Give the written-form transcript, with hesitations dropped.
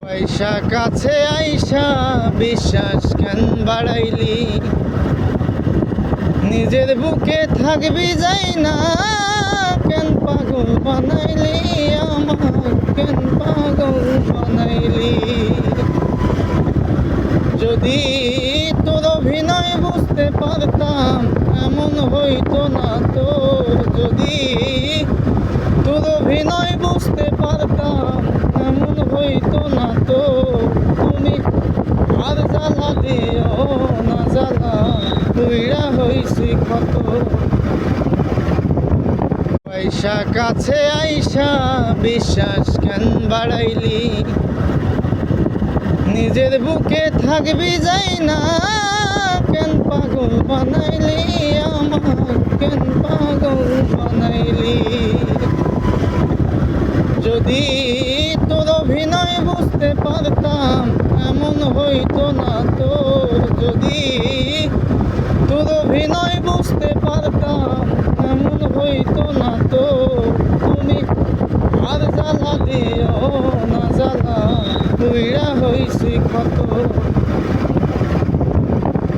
পয়সা কাছে আইসা বিশ্বাস কেন বাড়াইলি, নিজের বুকে থাকবি যাই না কেন পাগল বানাইলি, আমার কেন পাগল বানাইলি। যদি তোর অভিনয় বুঝতে পারতাম এমন হইতো না তো, যদি তোর অভিনয় বুঝতে পারতাম এমন হইতো না তো। তুমি আর জ্বালা দিও না জ্বালা, তুইরা হইছি কত। পয়সা কাছে আইসা বিশ্বাস কেন বাড়াইলি, নিজের বুকে থাকবি যাই না কেন পাগল বানাইলি, আমার কেন পাগল বানাইলি। যদি তোর অভিনয় বুঝতে পারতাম এমন হইতো না তো, যদি তোর অভিনয় বুঝতে পারতাম এমন হইতো না তো। তুমি আর জ্বালা দিও না জ্বালা, তুইরা হইছি কত।